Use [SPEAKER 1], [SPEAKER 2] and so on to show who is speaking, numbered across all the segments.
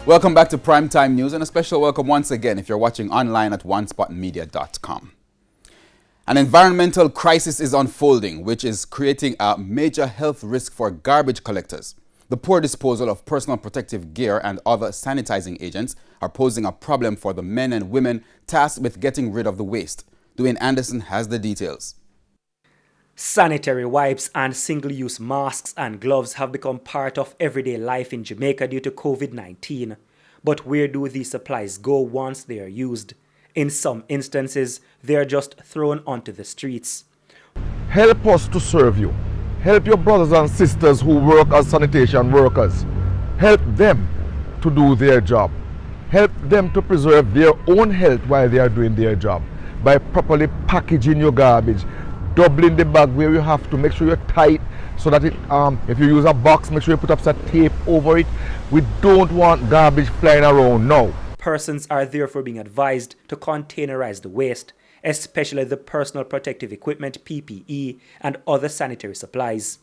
[SPEAKER 1] Welcome back to Primetime News, and a special welcome once again if you're watching online at onespotmedia.com. An environmental crisis is unfolding, which is creating a major health risk for garbage collectors. The poor disposal of personal protective gear and other sanitizing agents are posing a problem for the men and women tasked with getting rid of the waste. Dwayne Anderson has the details.
[SPEAKER 2] Sanitary wipes and single-use masks and gloves have become part of everyday life in Jamaica due to COVID-19. But where do these supplies go once they are used? In some instances, they are just thrown onto the streets.
[SPEAKER 3] Help us to serve you. Help your brothers and sisters who work as sanitation workers. Help them to do their job. Help them to preserve their own health while they are doing their job by properly packaging your garbage, doubling the bag where you have to, make sure you're tight so that if you use a box, make sure you put up some tape over it. We don't want garbage flying around now.
[SPEAKER 2] Persons are therefore being advised to containerize the waste, especially the personal protective equipment PPE and other sanitary supplies.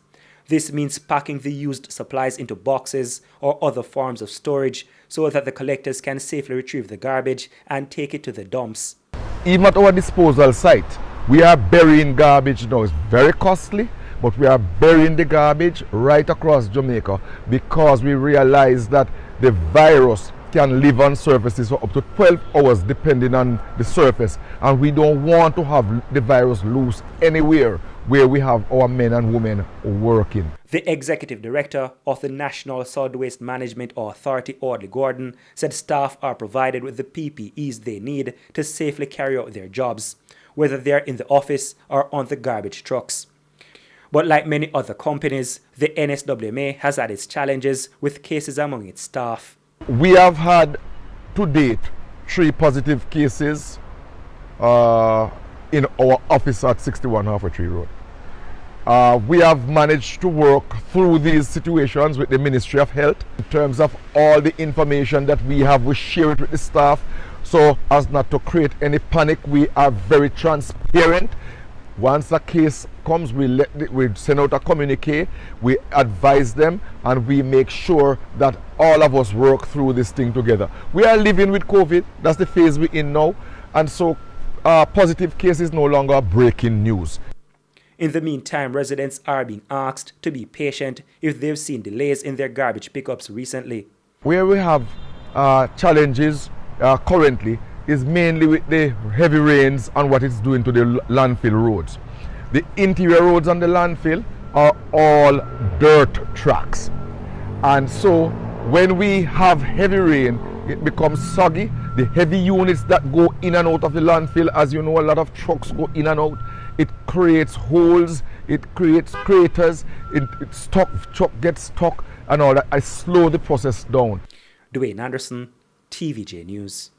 [SPEAKER 2] This means packing the used supplies into boxes or other forms of storage so that the collectors can safely retrieve the garbage and take it to the dumps.
[SPEAKER 3] Even at our disposal site, we are burying garbage now. It's very costly, but we are burying the garbage right across Jamaica because we realize that the virus can live on surfaces for up to 12 hours depending on the surface, and we don't want to have the virus loose anywhere where we have our men and women working.
[SPEAKER 2] The executive director of the National Solid Waste Management Authority, Audley Gordon, said staff are provided with the PPEs they need to safely carry out their jobs, whether they are in the office or on the garbage trucks. But like many other companies, the NSWMA has had its challenges with cases among its staff.
[SPEAKER 3] We have had to date 3 positive cases in our office at 61 Halfway Tree Road. We have managed to work through these situations with the Ministry of Health. In terms of all the information that we have, we share it with the staff so as not to create any panic. We are very transparent. Once a case comes, we send out a communique, we advise them, and we make sure that all of us work through this thing together. We are living with COVID, that's the phase we're in now, and so positive cases no longer breaking news.
[SPEAKER 2] In the meantime, residents are being asked to be patient if they've seen delays in their garbage pickups recently.
[SPEAKER 3] Where we have challenges currently is mainly with the heavy rains and what it's doing to the landfill roads. The interior roads on the landfill are all dirt tracks. And so when we have heavy rain, it becomes soggy. The heavy units that go in and out of the landfill, as you know, a lot of trucks go in and out. It creates holes, it creates craters, truck gets stuck and all that. I slow the process down.
[SPEAKER 2] Dwayne Anderson, TVJ News.